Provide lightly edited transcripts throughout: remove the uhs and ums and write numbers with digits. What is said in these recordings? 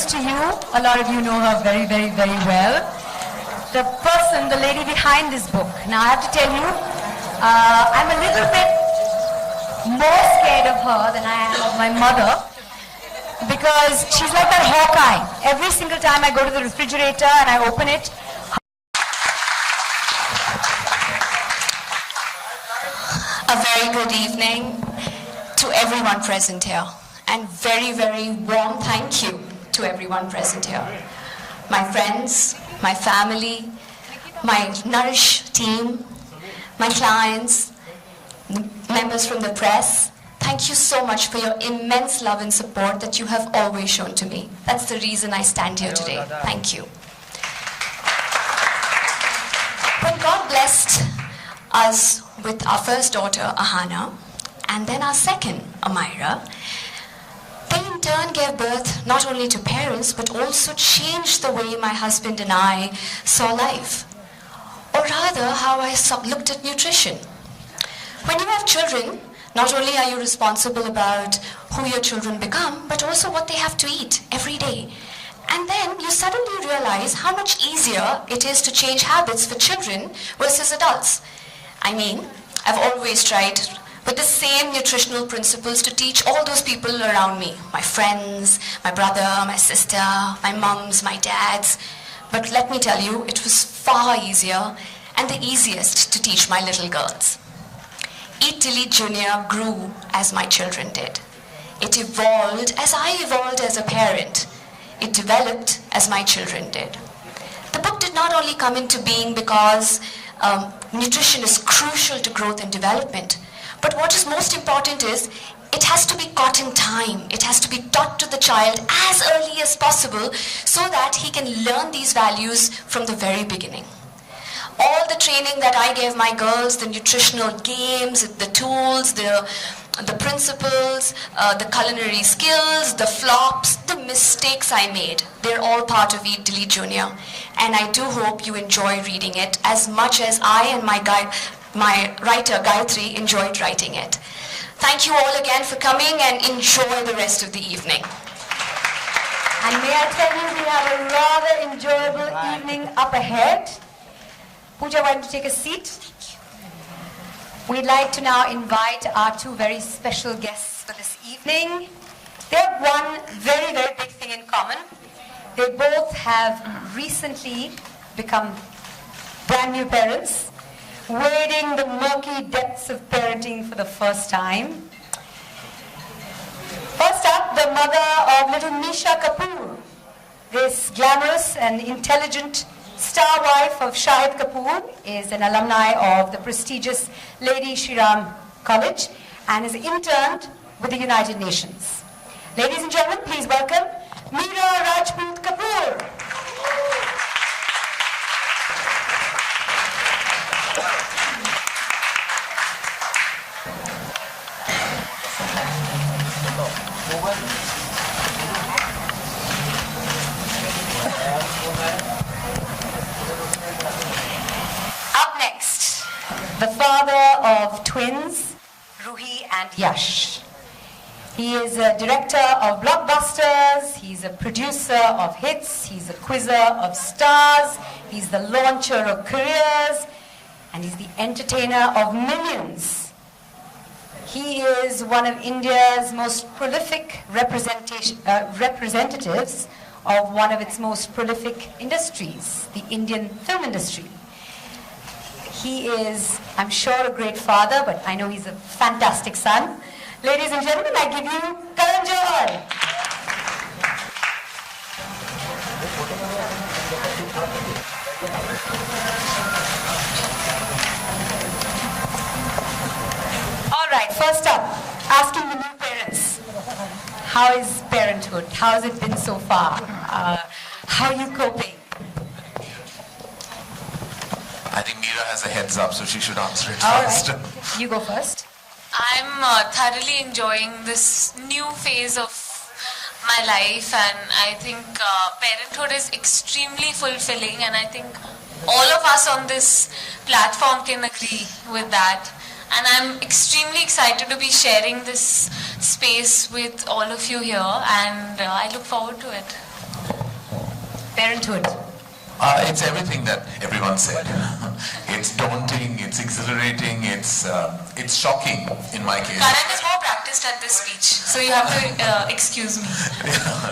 introduce to you, a lot of you know her very, very, very well, the person, the lady behind this book. Now I have to tell you, I'm a little bit more scared of her than I am of my mother, because she's like that Hawkeye. Every single time I go to the refrigerator and I open it, a very good evening to everyone present here, and very, very warm thank you to everyone present here. My friends, my family, my Nourish team, my clients, members from the press, thank you so much for your immense love and support that you have always shown to me. That's the reason I stand here today. Thank you. When God blessed us with our first daughter, Ahana, and then our second, Amira, they in turn gave birth not only to parents, but also changed the way my husband and I saw life, or rather how I looked at nutrition. When you have children, not only are you responsible about who your children become, but also what they have to eat every day. And then you suddenly realize how much easier it is to change habits for children versus adults. I mean, I've always tried with the same nutritional principles to teach all those people around me, my friends, my brother, my sister, my mums, my dads. But let me tell you, it was far easier and the easiest to teach my little girls. Eat Till Eat Junior grew as my children did. It evolved as I evolved as a parent. It developed as my children did. The book did not only come into being because nutrition is crucial to growth and development, but what is most important is it has to be caught in time. It has to be taught to the child as early as possible so that he can learn these values from the very beginning. All the training that I gave my girls, the nutritional games, the tools, the principles, the culinary skills, the flops, the mistakes I made, they're all part of Eat Till Eat Junior. And I do hope you enjoy reading it as much as I and my writer Gayatri enjoyed writing it. Thank you all again for coming and enjoy the rest of the evening. And may I tell you, we have a rather enjoyable evening up ahead. Pooja, why don't you take a seat? We'd like to now invite our two very special guests for this evening. They have one very, very big thing in common. They both have recently become brand new parents, wading the murky depths of parenting for the first time. First up, the mother of little Nisha Kapoor, this glamorous and intelligent star wife of Shahid Kapoor, is an alumni of the prestigious Lady Shri Ram College and is interned with the United Nations. Ladies and gentlemen, please welcome Mira Rajput Kapoor. Up next, the father of twins, Ruhi and Yash. He is a director of blockbusters, he's a producer of hits, he's a quizzer of stars, he's the launcher of careers, and he's the entertainer of millions. He is one of India's most prolific representatives of one of its most prolific industries, the Indian film industry. He is, I'm sure, a great father, but I know he's a fantastic son. Ladies and gentlemen, I give you Karan Johar. All right, first up, asking the new parents, how is parenthood? How has it been so far? How are you coping? I think Mira has a heads up, so she should answer it All first. right, you go first. I'm thoroughly enjoying this new phase of my life, and I think parenthood is extremely fulfilling, and I think all of us on this platform can agree with that. And I'm extremely excited to be sharing this space with all of you here, and I look forward to it. Parenthood. It's everything that everyone said. It's daunting, it's exhilarating, it's shocking in my case. Karan is more practiced at this speech, so you have to excuse me.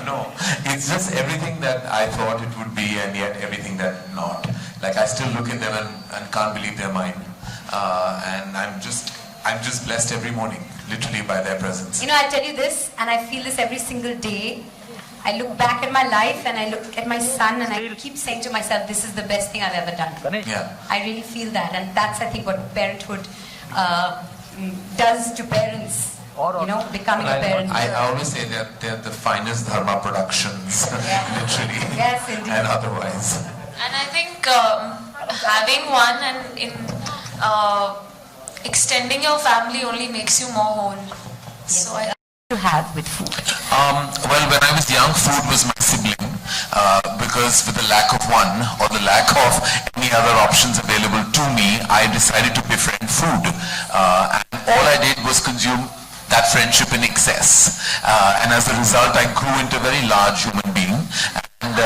No, it's just everything that I thought it would be and yet everything that not. Like I still look at them and can't believe they're mine. And I'm just blessed every morning, literally by their presence. You know, I tell you this, and I feel this every single day. I look back at my life and I look at my son and I keep saying to myself, this is the best thing I've ever done. Yeah. I really feel that, and that's, I think, what parenthood does to parents. You know, becoming a parent. I always say that they're the finest dharma productions, literally, Yes, indeed. and otherwise. And I think having one and in extending your family only makes you more whole. So I To have with food. Well, when I was young, food was my sibling, because with the lack of one or the lack of any other options available to me, I decided to befriend food. And all I did was consume that friendship in excess. And as a result, I grew into a very large human being. And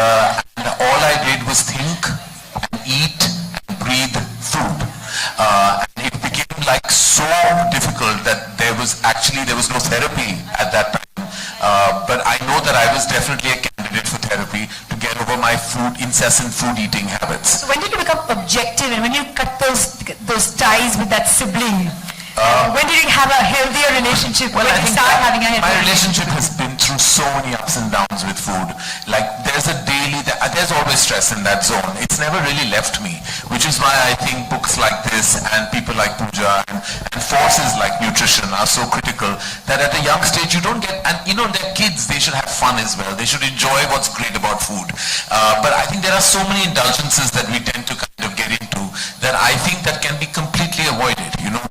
all I did was think and eat and breathe food. And it became like so difficult that there was no therapy at that time. But I know that I was definitely a candidate for therapy to get over my incessant food eating habits. So when did you become objective and when you cut those ties with that sibling? When did you have a healthier relationship? Well, when I did you think start having a my healthier relationship has been through so many ups and downs with food. Like there's always stress in that zone. It's never really left me, which is why I think books like this and people like Pooja and forces like nutrition are so critical that at a young stage you don't get, and you know they're kids, they should have fun as well. They should enjoy what's great about food. But I think there are so many indulgences that we tend to kind of get into that I think that can be completely avoided. You know,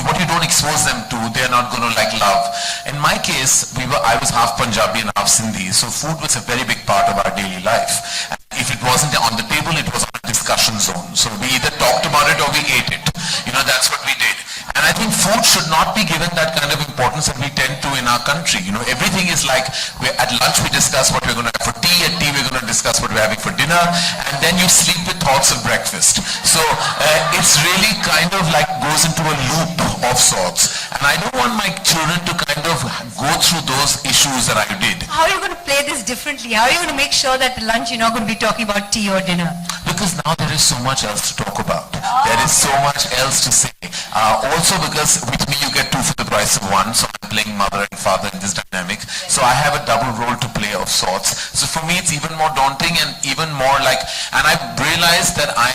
what you don't expose them to, they're not going to like love. In my case, I was half Punjabi and half Sindhi, so food was a very big part of our daily life. And if it wasn't on the table, it was on a discussion zone. So we either talked about it or we ate it. You know, that's what we did. And I think food should not be given that kind of importance that we tend to in our country. You know, everything is like, at lunch we discuss what we're going to have for tea, at tea we're going to discuss what we're having for dinner, and then you sleep with thoughts of breakfast. So it's really kind of like goes into a loop of sorts. And I don't want my children to kind of go through those issues that I did. How are you going to play this differently? How are you going to make sure that at lunch you're not going to be talking about tea or dinner? Because now there is so much else to talk about. There is so much else to say. Also because with me you get two for the price of one, so I'm playing mother and father in this dynamic. So I have a double role to play of sorts. So for me it's even more daunting and even more like, and I've realized that I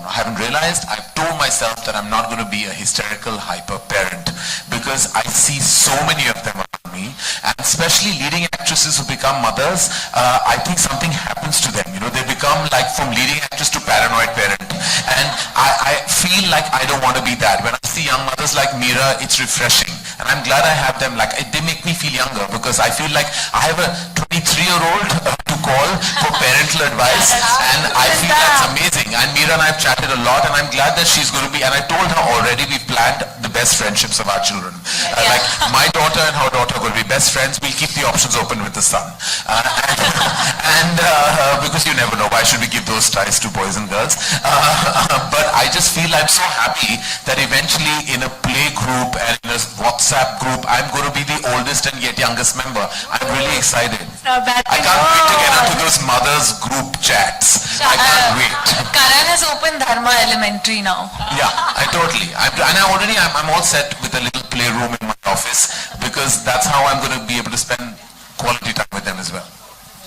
haven't realized, I've told myself that I'm not going to be a hysterical hyper parent because I see so many of them around me, and especially leading actresses who become mothers, I think something happens to them. You know, they become like from leading actress to paranoid parent, and I feel like I don't want to be that. When I see young mothers like Mira, it's refreshing, and I'm glad I have them. Like they make me feel younger because I feel like I have a 23-year-old to call for parental advice, and I feel that's amazing. And Mira and I have chatted a lot, and I'm glad that she's going to be, and I told her already, we've planned the best friendships of our children. Like my daughter and her daughter are going to be best friends. We'll keep the options open with the son. Because you never know, why should we give those ties to boys and girls? But I just feel I'm so happy that eventually in a play group and in a WhatsApp group, I'm going to be the oldest and yet youngest member. I'm really excited. Not bad. I can't wait to get into those mothers group chats. I can't wait. Karan has opened Dharma Elementary now. Yeah, I'm all set with a little playroom in my office because that's how I'm going to be able to spend quality time with them as well.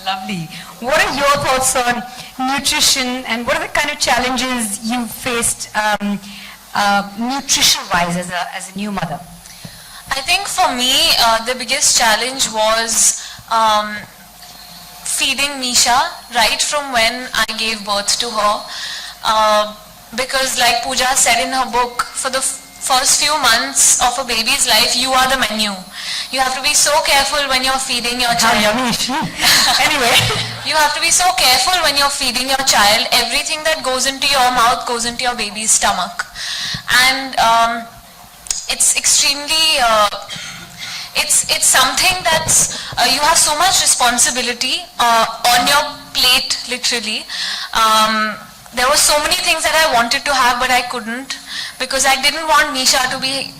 Lovely. What are your thoughts on nutrition and what are the kind of challenges you faced nutrition-wise as a new mother? I think for me, the biggest challenge was feeding Misha right from when I gave birth to her. Because like Pooja said in her book, for the first few months of a baby's life, you are the menu. You have to be so careful when you're feeding your child. Anyway. You have to be so careful when you're feeding your child. Everything that goes into your mouth goes into your baby's stomach. And it's extremely, it's something that's, you have so much responsibility on your plate, literally. There were so many things that I wanted to have, but I couldn't, because I didn't want Misha to be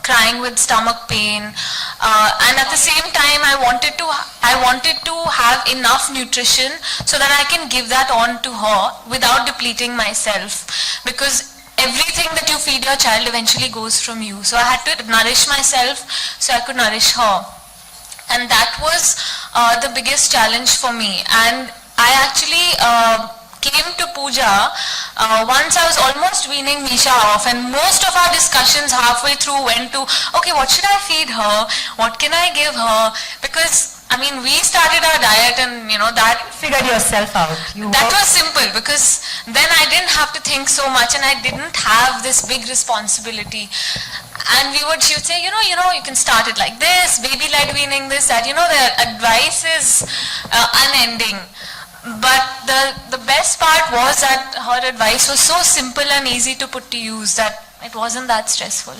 crying with stomach pain, and at the same time I wanted to have enough nutrition so that I can give that on to her without depleting myself, because everything that you feed your child eventually goes from you. So I had to nourish myself so I could nourish her, and that was the biggest challenge for me. And I actually came to Pooja once I was almost weaning Misha off, and most of our discussions halfway through went to, okay, what should I feed her? What can I give her? Because, I mean, we started our diet, and that Figured yourself out. that was simple, because then I didn't have to think so much, and I didn't have this big responsibility. And she would say, you can start it like this, baby-led weaning, this, that. The advice is unending. But the best part was that her advice was so simple and easy to put to use that it wasn't that stressful.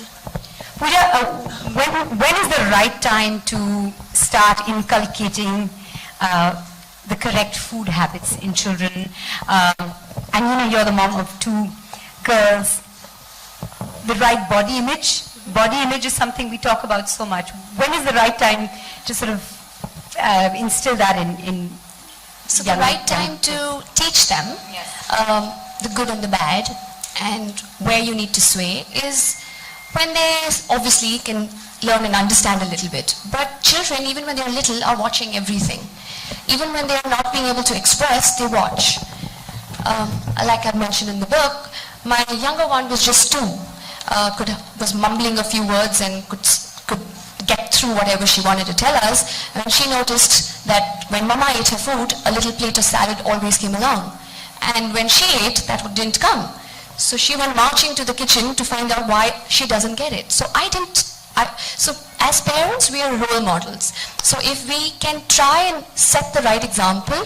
Pooja, when is the right time to start inculcating the correct food habits in children? And you're the mom of 2 girls. The right body image. Body image is something we talk about so much. When is the right time to sort of instill that in So the right time to teach them the good and the bad and where you need to sway is when they obviously can learn and understand a little bit. But children, even when they're little, are watching everything. Even when they're not being able to express, they watch. Like I mentioned in the book, my younger one was just 2, was mumbling a few words and could get through whatever she wanted to tell us, and she noticed that when Mama ate her food, a little plate of salad always came along. And when she ate, that didn't come. So she went marching to the kitchen to find out why she doesn't get it. So so as parents, we are role models. So if we can try and set the right example,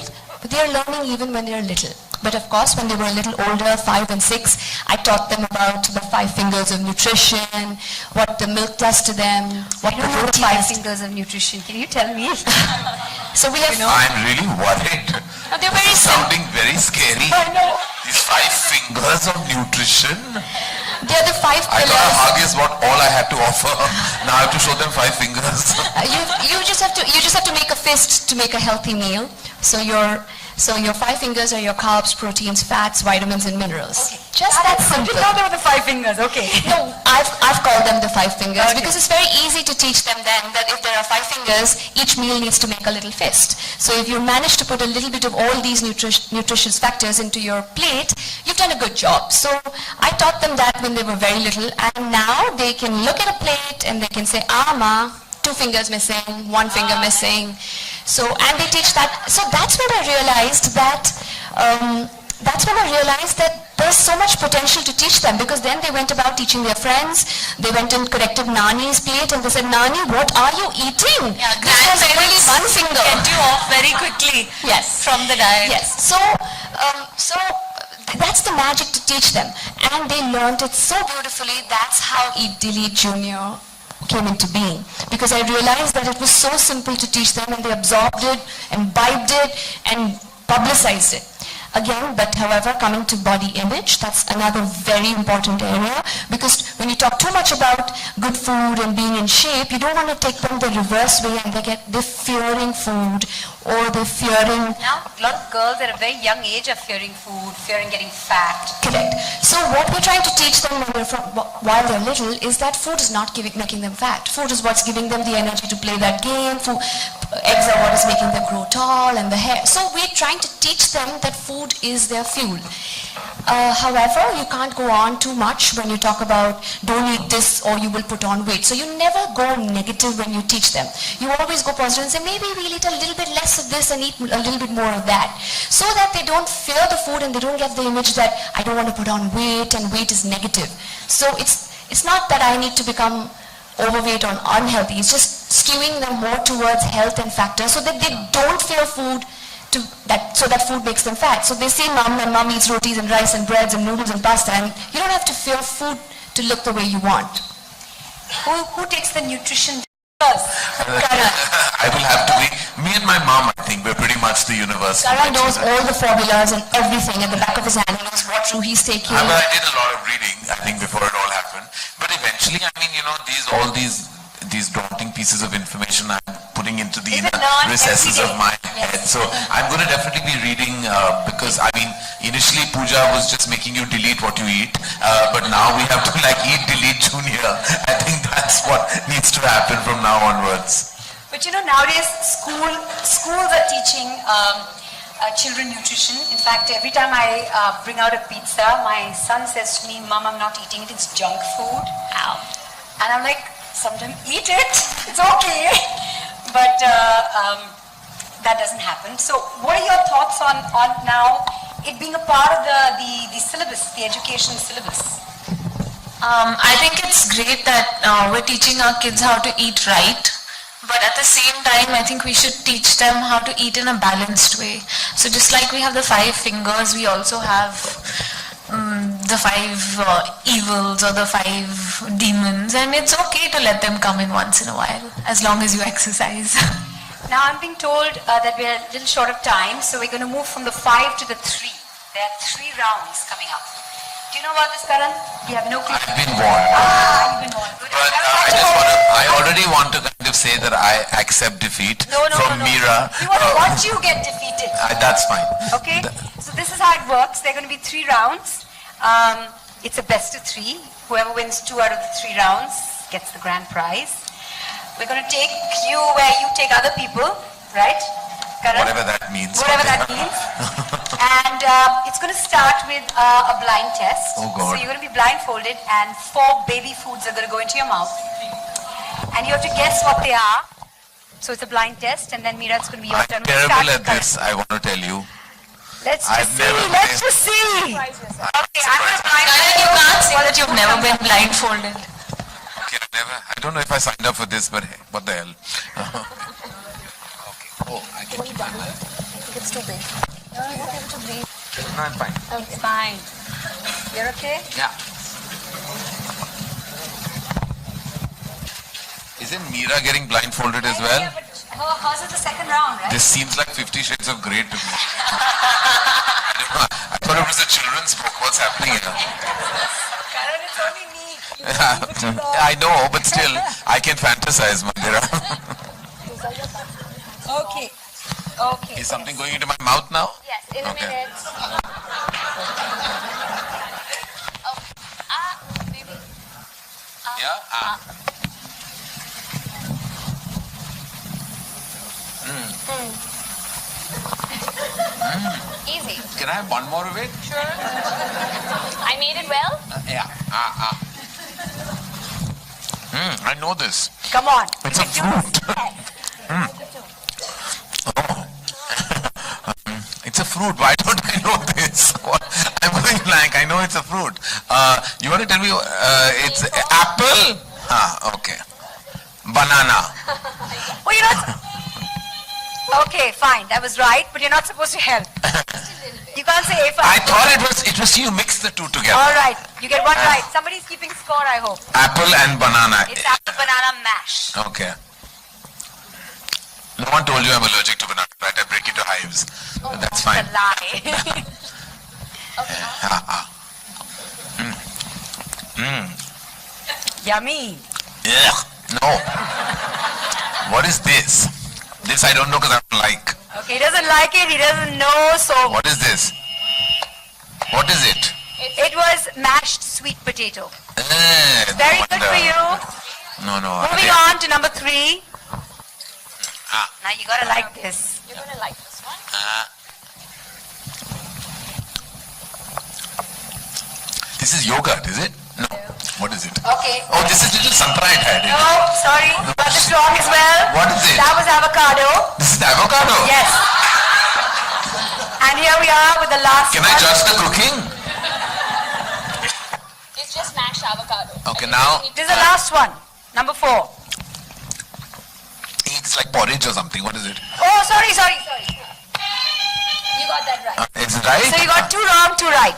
they are learning even when they are little. But of course, when they were a little older, 5 and 6, I taught them about the 5 fingers of nutrition, what the milk does to them, what the roti the 5 does. fingers of nutrition. Can you tell me? So we have, I'm really worried. they're very It's simple. sounding very scary. I know. These 5 fingers of nutrition. They're the 5 I thought a pillars. hug is what all I had to offer. Now I have to show them 5 fingers. You just have to make a fist to make a healthy meal. So your 5 fingers are your carbs, proteins, fats, vitamins, and minerals. Okay. Just that I simple. didn't know there were the 5 fingers. Okay. No, I've called them the 5 fingers Okay. because it's very easy to teach them then that if there are 5 fingers, each meal needs to make a little fist. So if you manage to put a little bit of all these nutritious factors into your plate, you've done a good job. So I taught them that when they were very little, and now they can look at a plate and they can say, Ma, 2 fingers missing, 1 finger missing. So, and they teach that. So that's when I realized that there's so much potential to teach them, because then they went about teaching their friends. They went and corrected Nani's plate and they said, Nani, what are you eating? Yeah, This was only grandparents 1 finger. get you off very quickly Yes. from the diet. Yes. So that's the magic to teach them. And they learned it so beautifully. That's how Eat Delete Junior came into being, because I realized that it was so simple to teach them, and they absorbed it, imbibed it, and publicized it. Again, but however, coming to body image, that's another very important area, because when you talk too much about good food and being in shape, you don't want to take them the reverse way, and they're fearing food, or they're fearing. Now, a lot of girls at a very young age are fearing food, fearing getting fat. Correct. So what we're trying to teach them while they're little is that food is not making them fat. Food is what's giving them the energy to play that game. Eggs are what is making them grow tall, and the hair. So we're trying to teach them that food is their fuel. However, you can't go on too much when you talk about don't eat this or you will put on weight. So you never go negative when you teach them. You always go positive and say maybe we'll eat a little bit less of this and eat a little bit more of that, so that they don't fear the food and they don't get the image that I don't want to put on weight and weight is negative. So it's not that I need to become overweight or unhealthy. It's just skewing them more towards health and factors so that they don't fear food so that food makes them fat. So they see mom, and mom eats rotis and rice and breads and noodles and pasta, and you don't have to fear food to look the way you want. Who takes the nutrition universe. Karan. I will have to be, me and my mom, I think, we're pretty much the universe. Karan knows all the formulas and everything at the back of his hand. He knows what route he's taking. But I did a lot of reading, I think, before it all happened. But eventually, I mean, all these daunting pieces of information I'm putting into the inner recesses of my head. So I'm going to definitely be reading because, I mean, initially Pooja was just making you delete what you eat, but now we have to eat, delete Junior. I think that's what needs to happen from now onwards. But nowadays schools are teaching children nutrition. In fact, every time I bring out a pizza, my son says to me, "Mom, I'm not eating it, it's junk food." Ow. And I'm like, sometimes eat it, it's okay. But that doesn't happen. So what are your thoughts on now it being a part of the syllabus, the education syllabus? I think it's great that we're teaching our kids how to eat right, but at the same time, I think we should teach them how to eat in a balanced way. So just like we have the 5 fingers, we also have the 5 evils or the 5 demons, and it's okay to let them come in once in a while, as long as you exercise. Now I'm being told that we're a little short of time, so we're going to move from the 5 to the 3. There are 3 rounds coming up. Do you know about this, Karan? You have no clue. I've been warned. You've been warned. Good. But I already want to kind of say that I accept defeat from Mira. We want to watch you get defeated. That's fine. Okay? So this is how it works. There are going to be 3 rounds. It's a best of 3. Whoever wins 2 out of the 3 rounds gets the grand prize. We're going to take you where you take other people, right? Karan? Whatever that means. Whatever that means. And it's going to start with a blind test. Oh God. So you're going to be blindfolded and 4 baby foods are going to go into your mouth. And you have to guess what they are. So it's a blind test, and then Mira, it's going to be your turn. I'm terrible at this, I want to tell you. Let's just see. Let's just see. Okay, I'm going to blindfold You can't say that you've never been blindfolded. Okay, I don't know if I signed up for this, but hey, what the hell. Okay. Oh, I can keep my hand. It's too big. No, I'm fine. It's fine. You're okay? Yeah. Isn't Mira getting blindfolded as well? Yeah, but hers is the second round, right? This seems like 50 Shades of Grey to me. I thought it was a children's book. What's happening here? Karan, it's only me. I know, but still, I can fantasize, Mandira. Okay. Okay. Is something going into my mouth now? Yes, in a Okay. minute. Maybe. Yeah? Easy. Can I have one more of it? Sure. I made it well? Yeah. I know this. Come on. It's a fruit. Oh. It's a fruit. Why don't I know this? I'm going blank. I know it's a fruit. You want to tell me it's apple? Okay. Banana. Oh, you're not... Okay, fine. That was right, but you're not supposed to help. You can't say if I thought it was you mix the two together. All right. You get one right. Somebody's keeping score, I hope. Apple and banana. It's apple banana mash. Okay. No one told you I'm allergic to banana, right? I break into hives. But that's fine. It's a lie. Yummy. Yeah. No. What is this? This I don't know because I don't like. Okay, he doesn't like it. He doesn't know. So What is this? What is it? it was mashed sweet potato. Very No good wonder. for you. No. Moving on to number 3. Ah. Now you gotta like this. You're going to like this one. This is yogurt, is it? No. What is it? Okay. Oh, this is little santra it had. No, sorry. Got this wrong as well. What is it? That was avocado. This is avocado. Yes. And here we are with the last Can one. I judge the cooking? It's just mashed avocado. Okay, now This is the last one. Number 4. it's like porridge or something. What is it? Oh, sorry. You got that right. It's right. So you got 2 wrong, 2 right.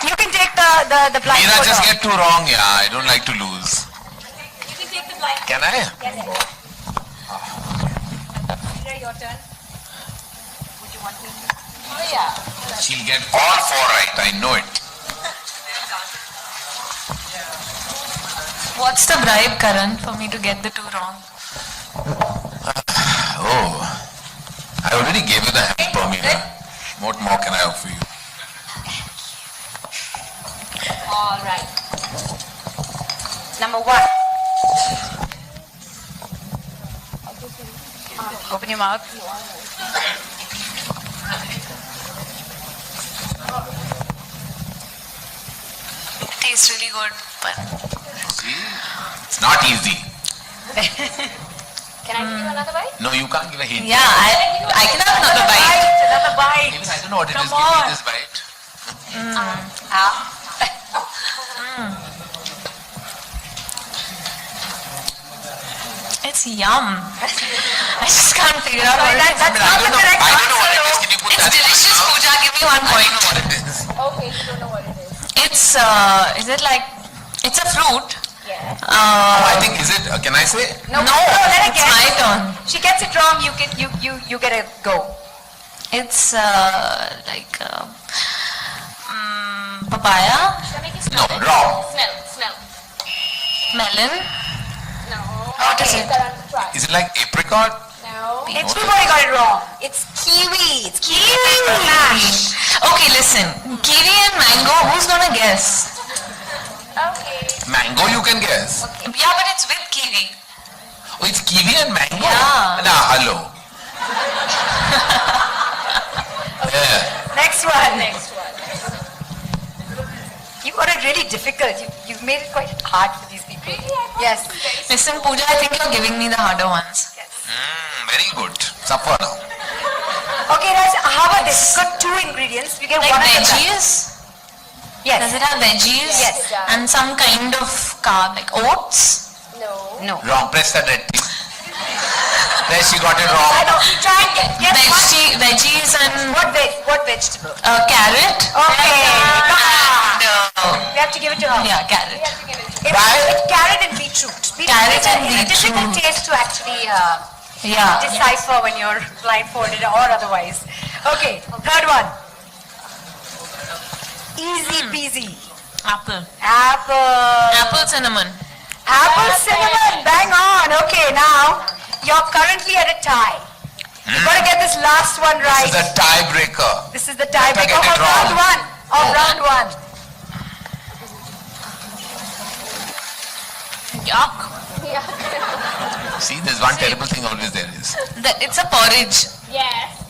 You can take the Mira, blindfold just off. get 2 wrong. Yeah, I don't like to lose. You can take the blindfold Can I? Yes. Mira, your turn. Would you want me to? Oh yeah. She'll get all four right, I know it. What's the bribe, Karan, for me to get the two wrong? Oh, I already gave you the hamper, Mira. What more can I offer you? All right. Number 1. Open your mouth. It tastes really good, but See? It's not easy. Can I give you another bite? No, you can't give a hint. yeah, I can have another bite. Another bite. Even I don't know what it is. Come Give me on. this bite. It's yum. I just can't figure out what it is. That's not the correct I don't know what it is. answer. Can you put It's that in my delicious, mouth? Pooja. Give me 1 I point. don't know what it is. Okay, you don't know what it is. It's, is it like, it's a fruit. Yeah. I think, is it, can I say? No, let her it's guess. my turn. She gets it wrong, you get a go. It's like papaya, No, wrong. Smell. melon. No. What is it? Is it like apricot? No. Everybody got it wrong. It's kiwi. It's kiwi. Mash. Okay, listen. Kiwi and mango. Who's gonna guess? Okay. Mango you can guess. Yeah, but it's with kiwi. Oh, it's kiwi and mango? Yeah. Nah, hello. Yeah. Next one. You got it really difficult. You've made it quite hard for these people. Yes. Listen, Pooja, I think you're giving me the harder ones. Very good. Suffer now. Okay, Raj, how about this? It's got 2 ingredients. You get Like one at a time. veggies? Yes. Does it have veggies? Yes. And some kind of carb, like oats? No. Wrong. Press that red thing. There she got it I wrong. know. Try and guess one. Veggies and What vegetable? carrot. Okay. And, We have to give it to her. yeah, carrot. It's carrot and beetroot. Carrot and It's a difficult beetroot. taste to actually Yeah. decipher when you're blindfolded or otherwise. Okay, third one. Easy peasy. Apple. Apple. Cinnamon. Apple cinnamon. Bang on. Okay, now you're currently at a tie. You've got to get this last one right. This is a tiebreaker. This is the Better tiebreaker get it of round wrong. one. Round one. Yuck. See, there's one terrible thing always there is. It's a porridge. Yes.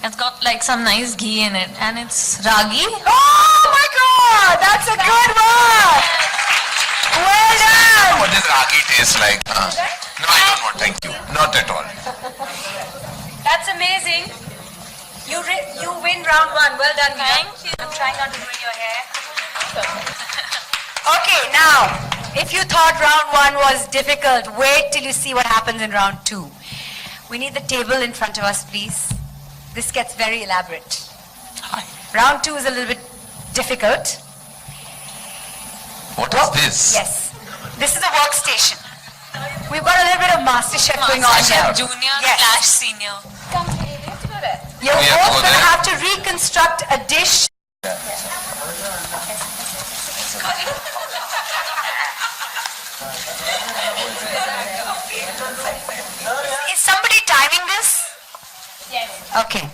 It's got like some nice ghee in it, and it's ragi. Oh my God! That's a good one. Well done. What does ragi taste like? No, I don't want. Thank you. Not at all. That's amazing. You win round one. Well done, Mira. Thank you. I'm trying not to ruin your hair. Okay, now, if you thought round 1 was difficult, wait till you see what happens in round 2. We need the table in front of us, please. This gets very elaborate. Hi. Round 2 is a little bit difficult. What is this? Yes. This is a workstation. We've got a little bit of MasterChef going on Master here. Chef Junior Yes. / Senior. You're We have to both go going to there? have to reconstruct a dish. Is somebody timing this? Yes. Okay.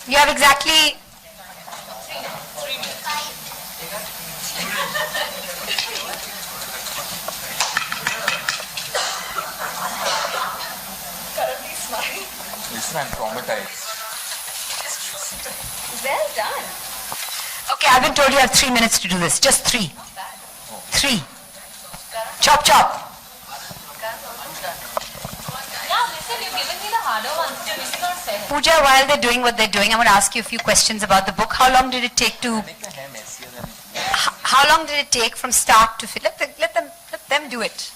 You have exactly... Listen, I'm traumatized. Well done. Okay, I've been told you have 3 minutes to do this. Just 3. 3. Chop, chop. Pooja, while they're doing what they're doing, I want to ask you a few questions about the book. How long did it take to... How long did it take from start to finish? Let them do it.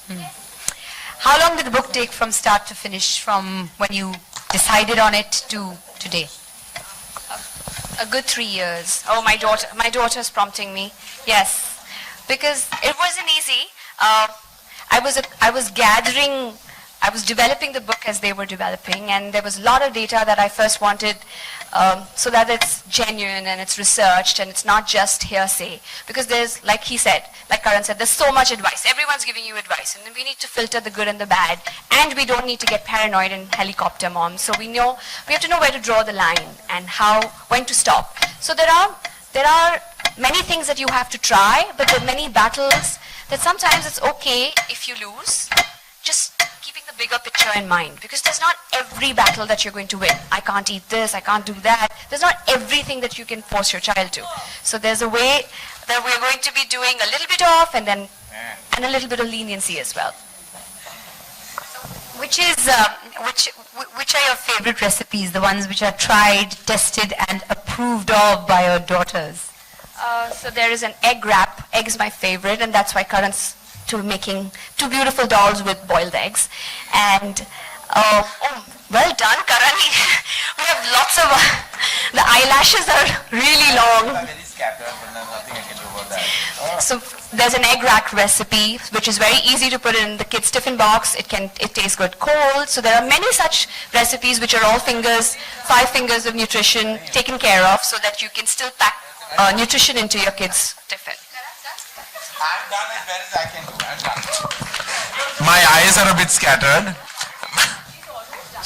How long did the book take from start to finish, from when you decided on it to today? A good 3 years. Oh, my daughter's prompting me. Yes, because it wasn't easy. I was gathering, I was developing the book as they were developing, and there was a lot of data that I first wanted so that it's genuine and it's researched and it's not just hearsay. Because there's, like he said, like Karan said, there's so much advice. Everyone's giving you advice, and we need to filter the good and the bad, and we don't need to get paranoid and helicopter moms. So we have to know where to draw the line and when to stop. So there are many things that you have to try, but there are many battles that sometimes it's okay if you lose. Just keeping the bigger picture in mind, because there's not every battle that you're going to win. I can't eat this, I can't do that. There's not everything that you can force your child to. So there's a way that we're going to be doing a little bit of and a little bit of leniency as well. Which are your favorite recipes, the ones which are tried, tested and approved of by your daughters? So there is an egg wrap. Egg is my favorite, and that's why Karan's making 2 beautiful dolls with boiled eggs. And well done, Karan. We have lots of the eyelashes are really long. Very scattered, but nothing I can do about that. So there's an egg rack recipe, which is very easy to put in the kids' tiffin box. It tastes good cold. So there are many such recipes which are all 5 fingers of nutrition taken care of, so that you can still pack nutrition into your kids' tiffin. I'm done as well as I can do. I'm done. My eyes are a bit scattered.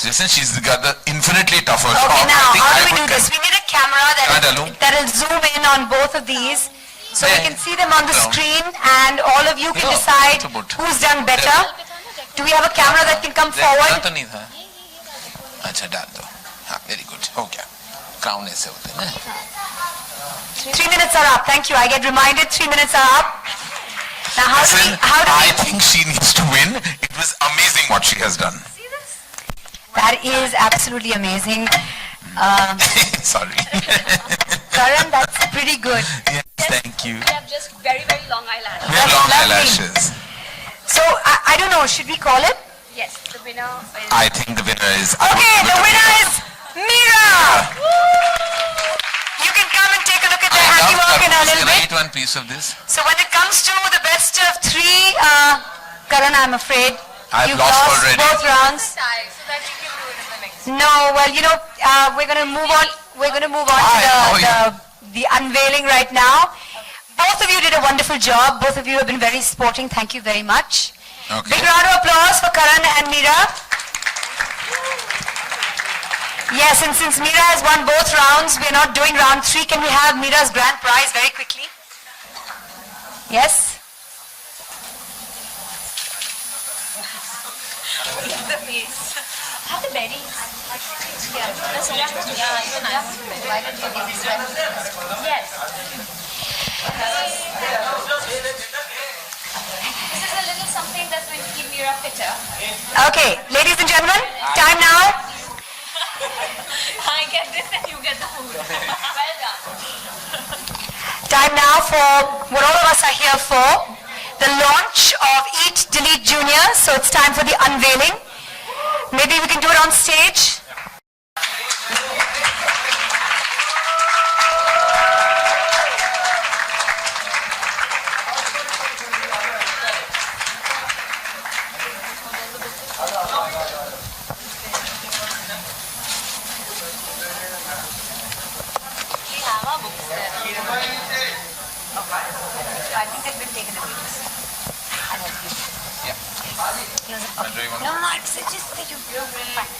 Listen, she's got the infinitely tougher job. Okay, now, how do we do this? this? We need a camera that'll zoom in on both of these, so we can see them on the screen, and all of you can decide who's done better. Do we have a camera that can come forward? अच्छा डाल दो. हाँ, very good. हो गया. Crown ऐसे होते हैं ना. 3 minutes are up. Thank you. I get reminded 3 minutes are up. Now, I think she needs to win. It was amazing what she has done. That is absolutely amazing. Sorry. Karan, that's pretty good. Yes, thank you. We have just very, very long eyelashes. We have long lovely. eyelashes. So, I don't know. Should we call it? Yes, the winner is... I think the winner is... Okay, the winner is Mira! You can come and take a look at their handiwork in a little bit. Can I eat one piece of this? So when it comes to the best of 3, Karan, I'm afraid you've lost lost already. both rounds. So that you can do it in the next. No, well, we're going to move on. We're going to move on to the unveiling right now. Both of you did a wonderful job. Both of you have been very sporting. Thank you very much. Okay. Big round of applause for Karan and Mira. Yes, and since Mira has won both rounds, we're not doing round 3. Can we have Mira's grand prize very quickly? Yes? Have the berries. Yes. This is a little something that's going to keep Mira fitter. Okay, ladies and gentlemen, time now. I get this and you get the food. Well done. Time now for what all of us are here for, the launch of Eat Delete Junior. So it's time for the unveiling. Maybe we can do it on stage. I think they've been taken away. No, it's just that you're fine.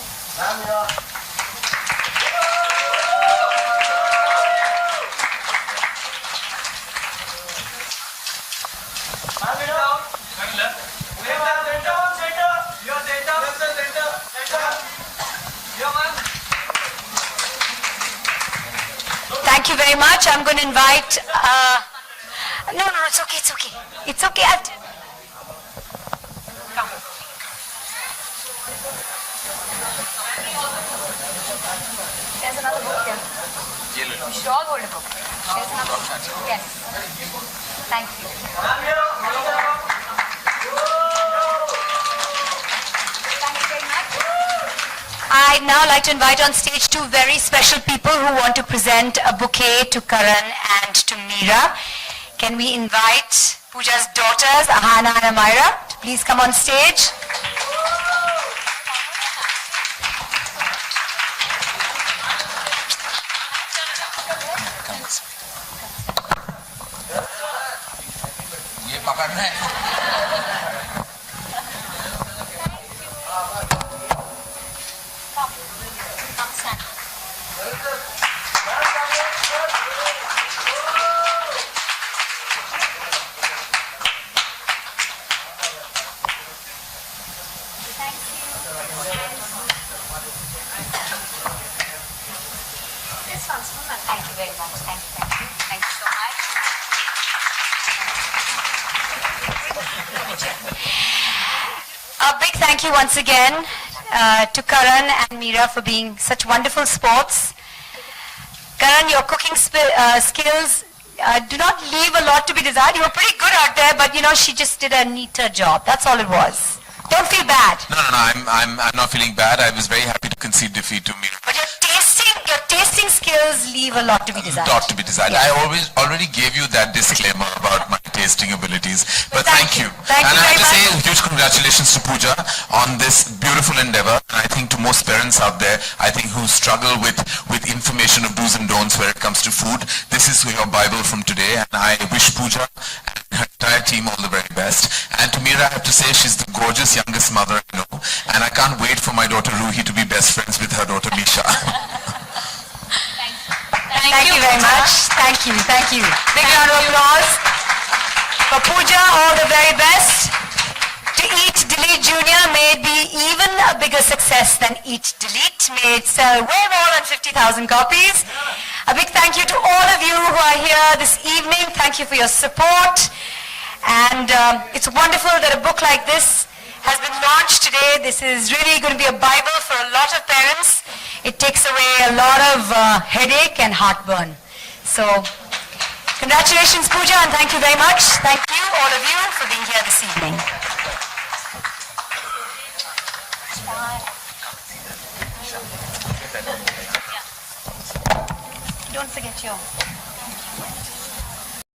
Thank you very much. I'm going to invite... No, it's okay, it's okay. It's okay. Come. There's another book here. We should all hold a book. There's another book. Yes. Thank you. Thank you very much. I'd now like to invite on stage 2 very special people who want to present a bouquet to Karan and to Mira. Can we invite Pooja's daughters, Ahana and Amira, to please come on stage. ये पकड़ना है. Thank you very much. Thank you. Thank you so much. A big thank you once again to Karan and Mira for being such wonderful sports. Karan, your cooking skills do not leave a lot to be desired. You were pretty good out there, but you know, she just did a neater job. That's all it was. Don't feel bad. No, I'm not feeling bad. I was very happy to concede defeat to Mira. But your tasting skills leave a lot to be desired. Lot to be desired. Yeah. I already gave you that disclaimer about my tasting abilities. But thank you. Thank and you I very have to say much. huge congratulations to Pooja on this beautiful endeavor. And I think to most parents out there, I think who struggle with information of do's and don'ts when it comes to food, this is your Bible from today. And I wish Pooja and her entire team all the very best. And to Mira, I have to say she's the gorgeous youngest mother I know. And I can't wait for my daughter Ruhi to be best friends with her daughter Misha. Thank you very much. Thank you. Big round of applause for Pooja. All the very best. To Eat Delete Junior, may it be even a bigger success than Eat Delete. May it sell way more than 50,000 copies. A big thank you to all of you who are here this evening. Thank you for your support. And it's wonderful that a book like this has been launched today. This is really going to be a Bible for a lot of parents. It takes away a lot of headache and heartburn. So, congratulations, Pooja, and thank you very much. Thank you, all of you, for being here this evening. Don't forget your...